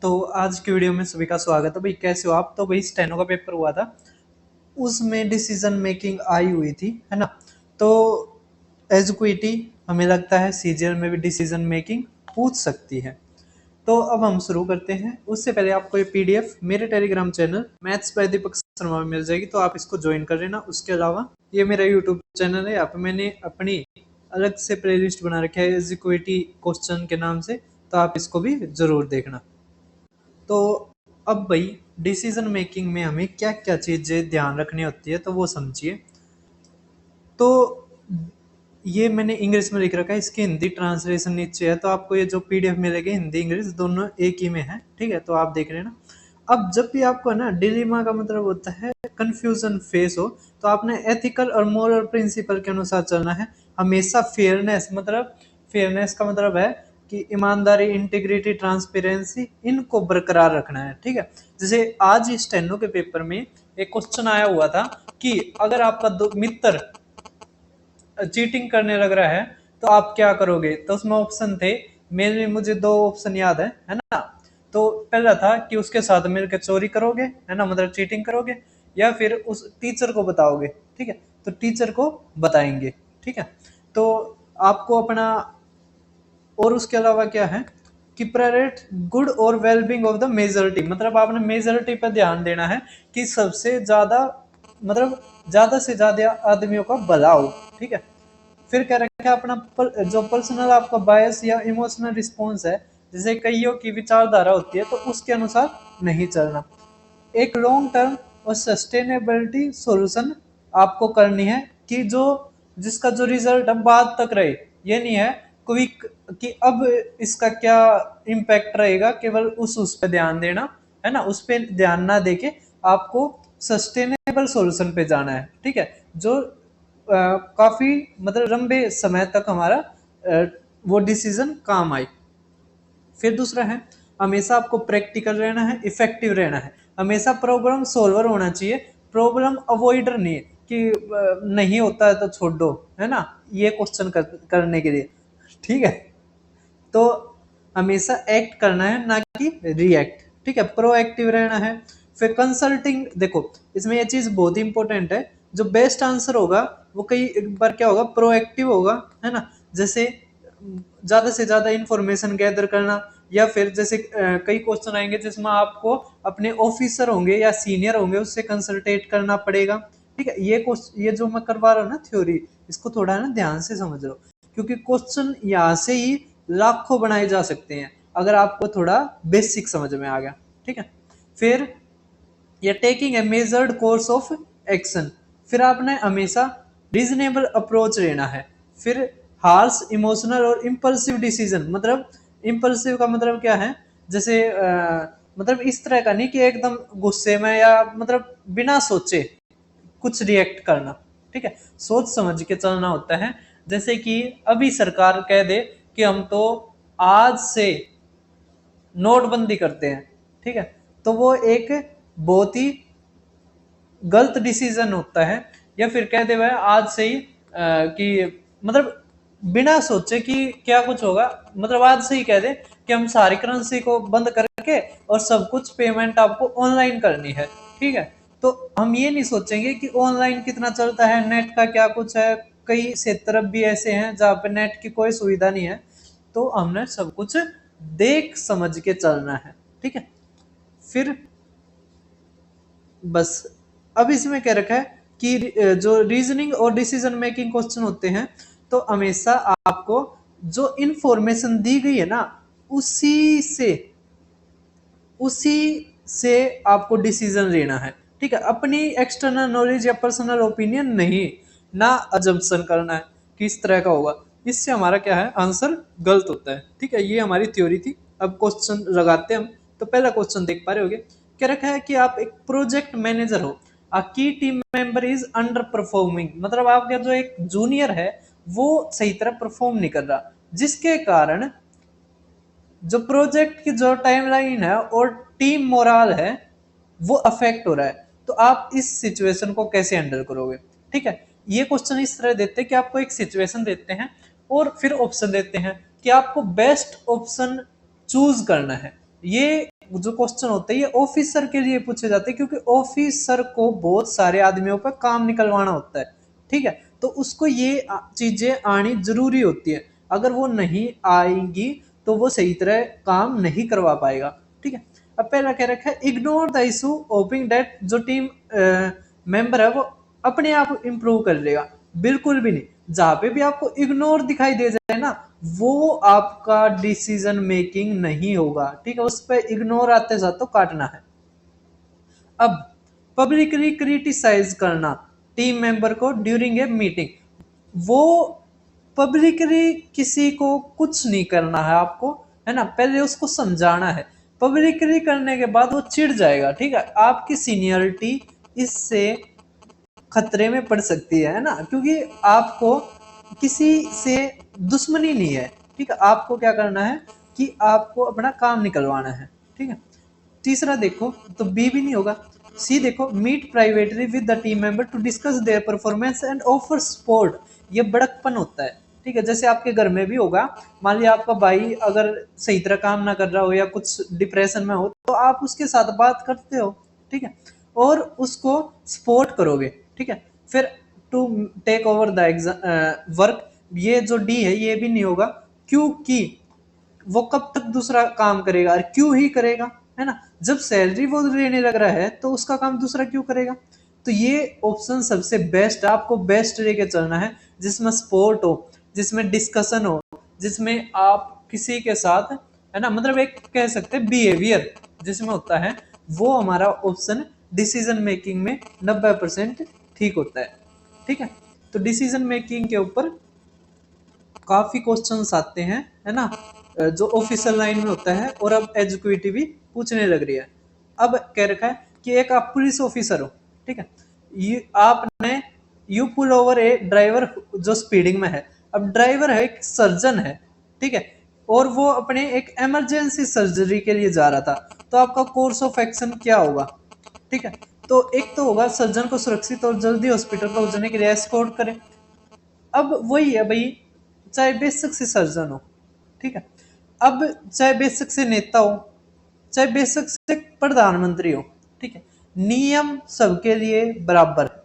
तो आज की वीडियो में सभी का स्वागत है। भाई कैसे हो आप? तो भाई स्टेनो का पेपर हुआ था, उसमें डिसीजन मेकिंग आई हुई थी, है ना। तो एज क्विटी हमें लगता है सीजीएल में भी डिसीजन मेकिंग पूछ सकती है। तो अब हम शुरू करते हैं। उससे पहले आपको ये पीडीएफ मेरे Telegram channel maths by Deepak Sharma में मिल जाएगी, तो आप इसको ज्वाइन कर लेना। उसके अलावा ये मेरा यूट्यूब चैनल है, यहाँ पे मैंने अपनी अलग से प्लेलिस्ट बना रखा है एज क्विटी क्वेश्चन के नाम से, तो आप इसको भी जरूर देखना। तो अब भाई डिसीजन मेकिंग में हमें क्या क्या चीजें ध्यान रखनी होती है तो वो समझिए। तो ये मैंने इंग्लिश में लिख रखा है, इसकी हिंदी ट्रांसलेशन नीचे है, तो आपको ये जो पीडीएफ मिलेगी हिंदी इंग्लिश दोनों एक ही में है, ठीक है। तो आप देख लेना। अब जब भी आपको ना डिलीमा का मतलब होता है कंफ्यूजन फेस हो, तो आपने एथिकल और मोरल प्रिंसिपल के अनुसार चलना है। हमेशा फेयरनेस, मतलब फेयरनेस का मतलब है कि ईमानदारी, इंटीग्रिटी, ट्रांसपेरेंसी, इनको बरकरार रखना है, ठीक है। जैसे आज स्टेनो के पेपर में एक क्वेश्चन आया हुआ था कि अगर आपका दो मित्र चीटिंग करने लग रहा है तो आप क्या करोगे। तो उसमें ऑप्शन थे, मेरे मुझे दो ऑप्शन याद है ना। तो पहला था कि उसके साथ मिलकर चोरी करोगे, है ना, मतलब चीटिंग करोगे, या फिर उस टीचर को बताओगे, ठीक है। तो टीचर को बताएंगे, ठीक है। तो आपको अपना, और उसके अलावा क्या है कि प्रायोरिट गुड और वेलबींग ऑफ द मेजोरिटी, मतलब आपने मेजोरिटी पर ध्यान देना है कि सबसे ज्यादा, मतलब ज्यादा से ज्यादा आदमियों का भला हो, ठीक है। फिर क्या रखा है अपना जो पर्सनल आपका बायस या इमोशनल रिस्पॉन्स है, जैसे कईयों की विचारधारा होती है तो उसके अनुसार नहीं चलना। एक लॉन्ग टर्म और सस्टेनेबिलिटी सॉल्यूशन आपको करनी है कि जो जिसका जो रिजल्ट अब बाद तक रहे, ये नहीं है क्विक कि अब इसका क्या इम्पैक्ट रहेगा, केवल उस पे ध्यान देना, है ना। उस पे ध्यान ना देके आपको सस्टेनेबल सॉल्यूशन पे जाना है, ठीक है। जो काफी मतलब लंबे समय तक हमारा वो डिसीजन काम आए। फिर दूसरा है, हमेशा आपको प्रैक्टिकल रहना है, इफेक्टिव रहना है, हमेशा प्रॉब्लम सोल्वर होना चाहिए, प्रॉब्लम अवॉइडर नहीं कि नहीं होता है तो छोड़ दो, है ना, ये क्वेश्चन करने के लिए, ठीक है। तो हमेशा एक्ट करना है ना कि रिएक्ट, ठीक है, प्रोएक्टिव रहना है। फिर कंसल्टिंग, देखो इसमें ये चीज बहुत इंपॉर्टेंट है, जो बेस्ट आंसर होगा वो कई बार क्या होगा, प्रोएक्टिव होगा, है ना। जैसे ज्यादा से ज्यादा इंफॉर्मेशन गैदर करना, या फिर जैसे कई क्वेश्चन आएंगे जिसमें आपको अपने ऑफिसर होंगे या सीनियर होंगे उससे कंसल्टेट करना पड़ेगा, ठीक है। ये जो मैं करवा रहा हूँ ना थ्योरी, इसको थोड़ा ना ध्यान से समझ लो, क्योंकि क्वेश्चन यहाँ से ही लाखों बनाए जा सकते हैं अगर आपको थोड़ा बेसिक समझ में आ गया, ठीक है। फिर ये taking a measured course of action, फिर आपने हमेशा रीजनेबल अप्रोच लेना है। फिर हार्श, इमोशनल और इम्पल्सिव डिसीजन, मतलब इम्पल्सिव का मतलब क्या है, जैसे मतलब इस तरह का नहीं कि एकदम गुस्से में या मतलब बिना सोचे कुछ रिएक्ट करना, ठीक है। सोच समझ के चलना होता है। जैसे कि अभी सरकार कह दे कि हम तो आज से नोटबंदी करते हैं, ठीक है, तो वो एक बहुत ही गलत डिसीजन होता है। या फिर कह दे भाई आज से ही कि मतलब बिना सोचे कि क्या कुछ होगा, मतलब आज से ही कह दे कि हम सारी करेंसी को बंद करके और सब कुछ पेमेंट आपको ऑनलाइन करनी है, ठीक है। तो हम ये नहीं सोचेंगे कि ऑनलाइन कितना चलता है, नेट का क्या कुछ है, कई क्षेत्र भी ऐसे हैं जहाँ पे नेट की कोई सुविधा नहीं है, तो हमने सब कुछ देख समझ के चलना है, ठीक है। फिर बस अब इसमें क्या रखा है कि जो रीजनिंग और डिसीजन मेकिंग क्वेश्चन होते हैं, तो हमेशा आपको जो इंफॉर्मेशन दी गई है ना, उसी से उसी से आपको डिसीजन लेना है, ठीक है। अपनी एक्सटर्नल नॉलेज या पर्सनल ओपिनियन नहीं, ना अजम्पशन करना है कि इस तरह का होगा, इससे हमारा क्या है आंसर गलत होता है, ठीक है। ये हमारी थ्योरी थी। अब क्वेश्चन लगाते हैं हम। तो पहला क्वेश्चन देख पा रहे होगे, क्या रखा है कि आप एक प्रोजेक्ट मैनेजर हो, अ की team member is under performing, मतलब आपका जो एक जूनियर है वो सही तरह परफॉर्म नहीं कर रहा, जिसके कारण जो प्रोजेक्ट की जो टाइमलाइन है और टीम मोराल है वो अफेक्ट हो रहा है, तो आप इस सिचुएशन को कैसे हैंडल करोगे, ठीक है। ये क्वेश्चन इस तरह देते हैं कि आपको एक सिचुएशन देते हैं और फिर ऑप्शन देते हैं कि आपको बेस्ट ऑप्शन चूज करना है। ये जो क्वेश्चन होते हैं ये ऑफिसर के लिए पूछे जाते हैं, क्योंकि ऑफिसर को बहुत सारे आदमियों पर काम निकलवाना होता है, ठीक है। तो उसको ये चीजें आनी जरूरी होती है, अगर वो नहीं आएंगी तो वो सही तरह काम नहीं करवा पाएगा, ठीक है। अब पहला कह रखा है ignore the issue hoping that जो टीम मेंबर है वो अपने आप इंप्रूव कर लेगा। बिल्कुल भी नहीं, जहां पे भी आपको इग्नोर दिखाई दे जाए ना, वो आपका डिसीजन मेकिंग नहीं होगा, ठीक है। उस पर इग्नोर आते साथ तो काटना है। अब पब्लिकली क्रिटिसाइज करना टीम मेंबर को ड्यूरिंग ए मीटिंग, वो पब्लिकली किसी को कुछ नहीं करना है आपको, है ना, पहले उसको समझाना है। पब्लिकली करने के बाद वो चिढ़ जाएगा, ठीक है। आपकी सीनियरिटी इससे खतरे में पड़ सकती है ना, क्योंकि आपको किसी से दुश्मनी नहीं है, ठीक है। आपको क्या करना है कि आपको अपना काम निकलवाना है, ठीक है। तीसरा देखो तो बी भी नहीं होगा, सी देखो meet privately with the team member to discuss their performance and offer support. ये बड़कपन होता है, ठीक है। जैसे आपके घर में भी होगा, मान लिया आपका भाई अगर सही तरह काम ना कर रहा हो या कुछ डिप्रेशन में हो, तो आप उसके साथ बात करते हो, ठीक है, और उसको सपोर्ट करोगे, ठीक है। फिर to take over the work, ये जो डी है ये भी नहीं होगा, क्योंकि वो कब तक दूसरा काम करेगा और क्यों ही करेगा, है ना। जब सैलरी वो लेने लग रहा है तो उसका काम दूसरा क्यों करेगा। तो ये ऑप्शन सबसे बेस्ट, आपको बेस्ट लेके चलना है, जिसमें सपोर्ट हो, जिसमें डिस्कशन हो, जिसमें आप किसी के साथ, है ना, मतलब एक कह सकते हैं बिहेवियर जिसमें होता है, वो हमारा ऑप्शन डिसीजन मेकिंग में 90% ठीक होता है, ठीक है। तो डिसीजन मेकिंग के ऊपर काफी क्वेश्चंस आते हैं, है ना, जो ऑफिशियल लाइन में होता है, और अब एजुकेटिव भी पूछने लग रही है। अब कह रखा है कि एक आप पुलिस ऑफिसर हो, ठीक है, आपने you pull over a driver जो स्पीडिंग में है। अब ड्राइवर है एक सर्जन है, ठीक है, और वो अपने एक इमरजेंसी सर्जरी के लिए जा रहा था, तो आपका कोर्स ऑफ एक्शन क्या होगा, ठीक है। तो एक तो होगा सर्जन को सुरक्षित और जल्दी हॉस्पिटल पहुंचने के लिए एस्कॉर्ट करें। अब वही है भाई, चाहे बेशक से सर्जन हो, ठीक है, अब चाहे बेशक से नेता हो, चाहे बेशक से प्रधानमंत्री हो, ठीक है, नियम सबके लिए बराबर है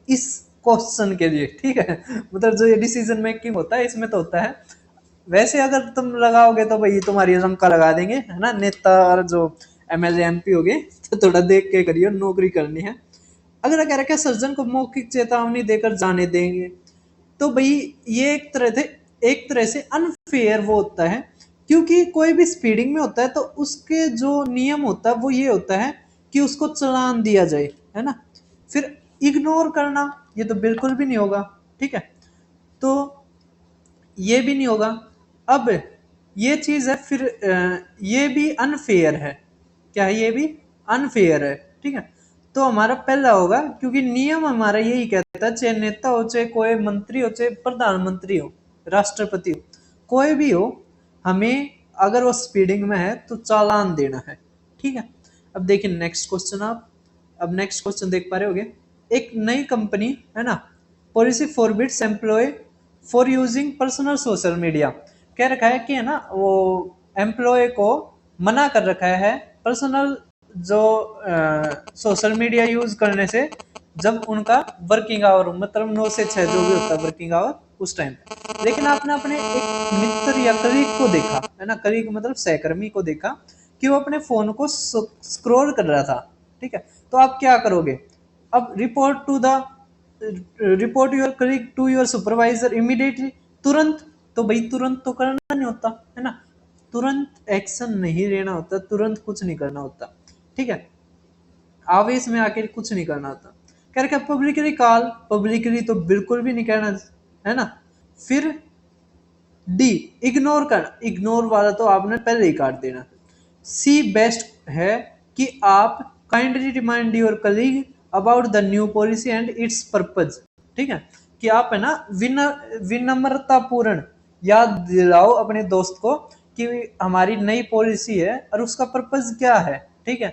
इस क्वेश्चन के लिए, ठीक है। मतलब जो ये डिसीजन मेकिंग होता है इसमें तो होता है। वैसे अगर तुम लगाओगे तो भाई तुम्हारी रंका लगा देंगे, है ना, नेता और जो एमएलए एमपी हो गए, तो थोड़ा देख के करियो, नौकरी करनी है। अगर कह रखा है सर्जन को मौखिक चेतावनी देकर जाने देंगे, तो भाई ये एक तरह से अनफेयर वो होता है, क्योंकि कोई भी स्पीडिंग में होता है तो उसके जो नियम होता है वो ये होता है कि उसको चालान दिया जाए, है ना। फिर इग्नोर करना ये तो बिल्कुल भी नहीं होगा, ठीक है, तो ये भी नहीं होगा। अब ये चीज है, फिर ये भी अनफेयर है, क्या है, ये भी अनफेयर है, ठीक है। तो हमारा पहला होगा, क्योंकि नियम हमारा यही कहता है, चाहे नेता हो, चाहे कोई मंत्री हो, चाहे प्रधानमंत्री हो, राष्ट्रपति हो, कोई भी हो, हमें अगर वो स्पीडिंग में है तो चालान देना है, ठीक है। अब देखिए नेक्स्ट क्वेश्चन आप, अब नेक्स्ट क्वेश्चन देख पा रहे होगे, एक नई कंपनी, है ना, policy forbids employ for using personal social media. कह रखा है कि, है ना, वो एम्प्लॉय को मना कर रखा है पर्सनल जो सोशल मीडिया यूज करने से, जब उनका वर्किंग आवर, मतलब 9 से 6 जो भी होता है वर्किंग आवर उस टाइम पे। लेकिन आपने अपने एक मित्र या कलीग को देखा, है ना, कलीग मतलब सहकर्मी को देखा कि वो अपने फोन को स्क्रॉल कर रहा था, ठीक है, तो आप क्या करोगे। अब report your colleague to your supervisor immediately, तुरंत। तो भाई तुरंत तो करना नहीं होता, है ना, तुरंत एक्शन नहीं लेना होता, तुरंत कुछ नहीं करना होता, ठीक है, आवेश में आके कुछ नहीं करना होता। कह रखा पब्लिकली कॉल, पब्लिकली तो बिल्कुल भी नहीं कहना, है ना। फिर डी इग्नोर कर, इग्नोर वाला तो आपने पहले ही काट देना। सी बेस्ट है कि आप kindly remind your colleague about the new policy and it's purpose, ठीक है, कि आप, है ना, विनम्रता पूर्ण याद दिलाओ अपने दोस्त को कि हमारी नई पॉलिसी है और उसका पर्पज क्या है, ठीक है,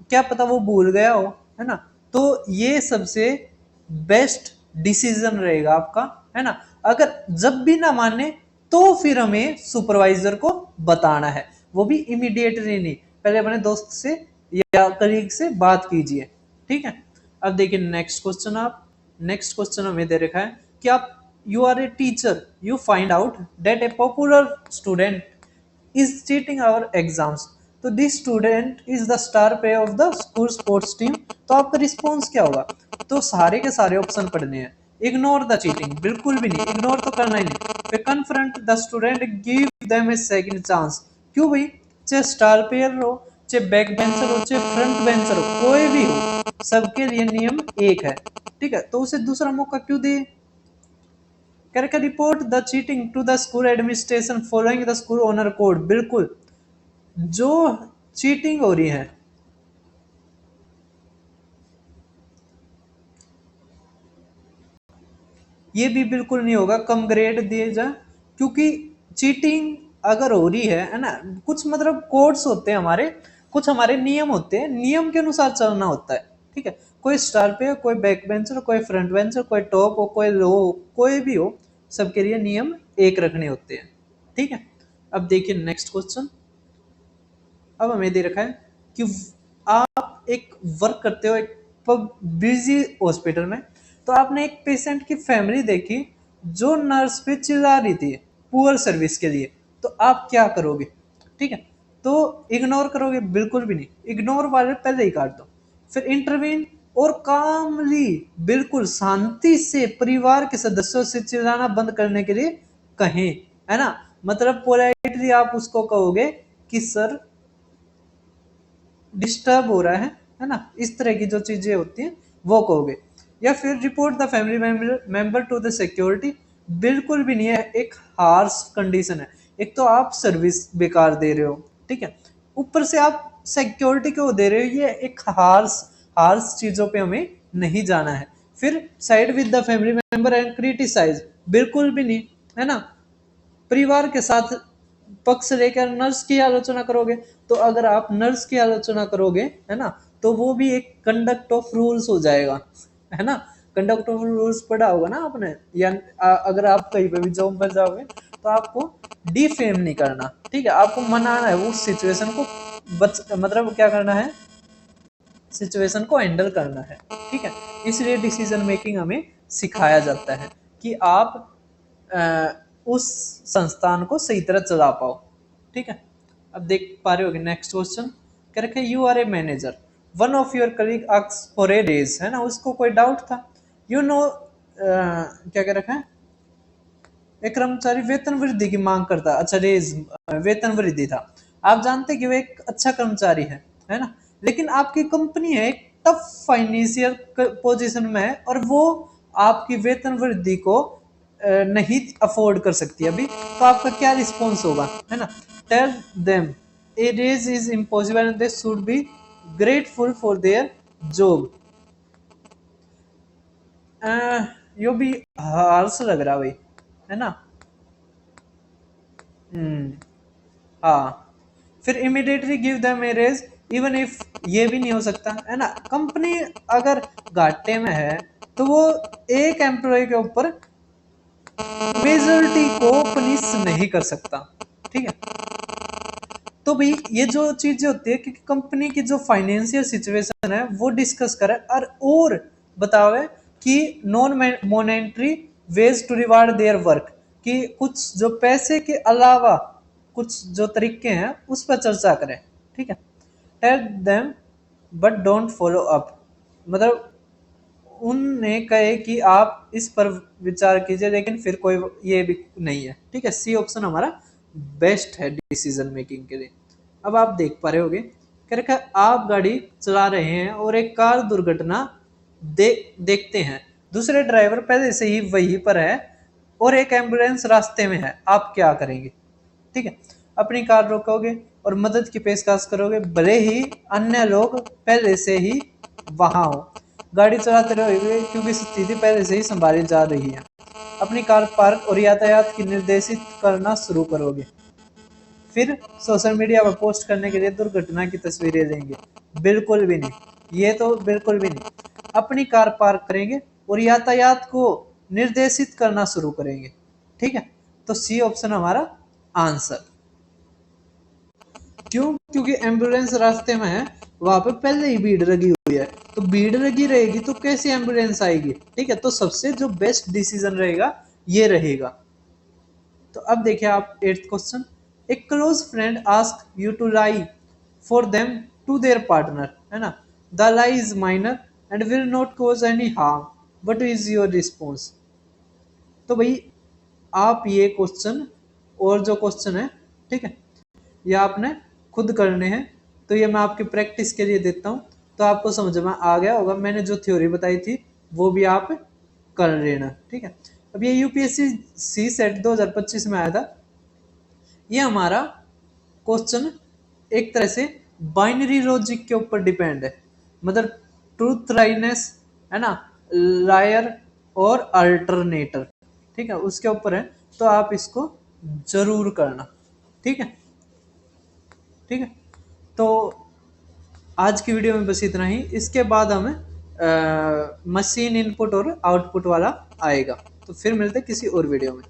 क्या पता वो भूल गया हो, है ना। तो ये सबसे बेस्ट डिसीजन रहेगा आपका, है ना। अगर जब भी ना माने तो फिर हमें सुपरवाइजर को बताना है, वो भी इमीडिएटली नहीं, पहले अपने दोस्त से या कलीग से बात कीजिए, ठीक है। अब देखिए नेक्स्ट क्वेश्चन, आप नेक्स्ट क्वेश्चन हमें दे रखा है कि आप you are a teacher, you find out that a popular student is cheating our exams, तो this student is the star player of the school sports team, तो आपका रिस्पॉन्स क्या होगा? तो सारे के सारे ऑप्शन पढ़ने हैं। इग्नोर द चीटिंग, बिल्कुल भी नहीं, इग्नोर तो करना ही नहीं। फिर confront the student, give them A second chance, क्यों भाई? चाहे स्टार प्लेयर हो, चाहे बैक बेंचर हो, चाहे फ्रंट बेंचर हो, कोई भी हो, सबके लिए नियम एक है, ठीक है। तो उसे दूसरा मौका क्यों दे? करके report the cheating to the school administration following the school honour code, बिल्कुल जो चीटिंग हो रही है ये भी बिल्कुल नहीं होगा, कम ग्रेड दिए जा, क्योंकि चीटिंग अगर हो रही है ना, कुछ मतलब कोड्स होते हैं हमारे, कुछ हमारे नियम होते हैं, नियम के अनुसार चलना होता है, ठीक है। कोई स्टार पे हो, कोई बैक बेंचर, कोई फ्रंट बेंचर, कोई टॉप हो, कोई लो हो, कोई भी हो, सबके लिए नियम एक रखने होते हैं, ठीक है। अब देखिए नेक्स्ट क्वेश्चन, अब हमें दे रखा है कि आप एक वर्क करते हो एक बिजी हॉस्पिटल में, तो आपने एक पेशेंट की फैमिली देखी जो नर्स पे चिल्ला रही थी पुअर सर्विस के लिए, तो आप क्या करोगे? ठीक है, तो इग्नोर करोगे? बिल्कुल भी नहीं, इग्नोर वाले पहले ही काट दो। फिर इंटरवीन और कामली, बिल्कुल शांति से परिवार के सदस्यों से चिल्लाना बंद करने के लिए कहें, है ना, मतलब पोलाइटली आप उसको कहोगे कि सर डिस्टर्ब हो रहा है ना, इस तरह की जो चीजें होती हैं वो कहोगे। या फिर report the family member to the security, बिल्कुल भी नहीं है, एक हार्श कंडीशन है। एक तो आप सर्विस बेकार दे रहे हो, ठीक है, ऊपर से आप सिक्योरिटी को दे रहे हो, ये एक हार्श हार्श चीजों पे हमें नहीं जाना है। फिर side with the family member and criticise, बिल्कुल भी नहीं, है ना, परिवार के साथ पक्ष लेकर नर्स की आलोचना करोगे, तो अगर आप नर्स की आलोचना करोगे, है ना, तो वो भी एक कंडक्ट ऑफ रूल्स हो जाएगा, है ना। कंडक्ट ऑफ रूल्स पढ़ा होगा ना आपने, या अगर आप कहीं पे भी जॉब पर जाओगे तो आपको डिफेम नहीं करना, ठीक है, आपको मनाना है उस सिचुएशन को, मतलब क्या करना है, सिचुएशन को हैंडल करना है, ठीक है। इसलिए डिसीजन मेकिंग हमें सिखाया जाता है कि आप उस संस्थान को सही तरह चला पाओ, ठीक है। अब देख पा रहे होगे नेक्स्ट क्वेश्चन, क्या रखा है, you are a manager, one of your colleague asks for a raise, है ना, उसको कोई डाउट था, यू नो क्या क्या रखा है, एक कर्मचारी वेतन वृद्धि की मांग करता, अच्छा रेज, वेतन वृद्धि था, आप जानते कि वो एक अच्छा कर्मचारी है ना, लेकिन आपकी कंपनी है एक टफ फाइनेंशियल पोजीशन में है और वो आपकी वेतन वृद्धि को नहीं अफोर्ड कर सकती अभी, तो आपका क्या रिस्पॉन्स होगा, है ना। Tell them a raise is impossible and they should be grateful for their job, यो भी हार्श लग रहा भाई, है ना। हम्म, हाँ, फिर immediately give them a raise even if, ये भी नहीं हो सकता, है ना, कंपनी अगर घाटे में है तो वो एक एम्प्लॉय के ऊपर मेजोरिटी को पनिश नहीं कर सकता, ठीक है। तो भाई ये जो चीजें होती है कि कंपनी की जो फाइनेंशियल सिचुएशन है वो डिस्कस करे, और बतावे कि non monetary ways to reward their work, कि कुछ जो पैसे के अलावा कुछ जो तरीके हैं उस पर चर्चा करें, ठीक है। Tell them but don't follow up, मतलब उन्हें कहे कि आप इस पर विचार कीजिए लेकिन फिर कोई ये भी नहीं है, ठीक है। सी ऑप्शन हमारा बेस्ट है डिसीजन मेकिंग के लिए। अब आप देख पा रहे होगे, कह रखा है आप गाड़ी चला रहे हैं और एक कार दुर्घटना देखते हैं, दूसरे ड्राइवर पहले से ही वहीं पर है और एक एम्बुलेंस रास्ते में है, आप क्या करेंगे? ठीक है, अपनी कार रोकोगे और मदद की पेशकश करोगे भले ही अन्य लोग पहले से ही वहां हो, गाड़ी चलाते रहोगे क्योंकि स्थिति पहले से ही संभाली जा रही है, अपनी कार पार्क और यातायात की निर्देशित करना शुरू करोगे, फिर सोशल मीडिया पर पोस्ट करने के लिए दुर्घटना की तस्वीरें लेंगे, बिल्कुल भी नहीं, ये तो बिल्कुल भी नहीं, अपनी कार पार्क करेंगे और यातायात को निर्देशित करना शुरू करेंगे, ठीक है। तो सी ऑप्शन हमारा आंसर। क्यों? क्योंकि एम्बुलेंस रास्ते में है, वहां पे पहले ही भीड़ लगी हुई है, तो भीड़ लगी रहेगी तो कैसे एम्बुलेंस आएगी? ठीक है, तो सबसे जो बेस्ट डिसीजन रहेगा ये रहेगा। तो अब देखिए आप 8th question, a close friend ask you to lie for them to their partner, है ना, the lie is minor and will not cause any harm, what is your response? तो भाई आप ये क्वेश्चन और जो क्वेश्चन है, ठीक है, ये आपने खुद करने हैं, तो ये मैं आपकी प्रैक्टिस के लिए देता हूँ, तो आपको समझ में आ गया होगा। मैंने जो थ्योरी बताई थी वो भी आप कर लेना, ठीक है। अब ये यूपीएससी सी सेट 2025 में आया था, ये हमारा क्वेश्चन एक तरह से बाइनरी लॉजिक के ऊपर डिपेंड है, मतलब ट्रूथ लाइनेस, है ना, लायर और अल्टरनेटर, ठीक है, उसके ऊपर है, तो आप इसको जरूर करना, ठीक है। ठीक है, तो आज की वीडियो में बस इतना ही। इसके बाद हमें मशीन इनपुट और आउटपुट वाला आएगा, तो फिर मिलते हैं किसी और वीडियो में।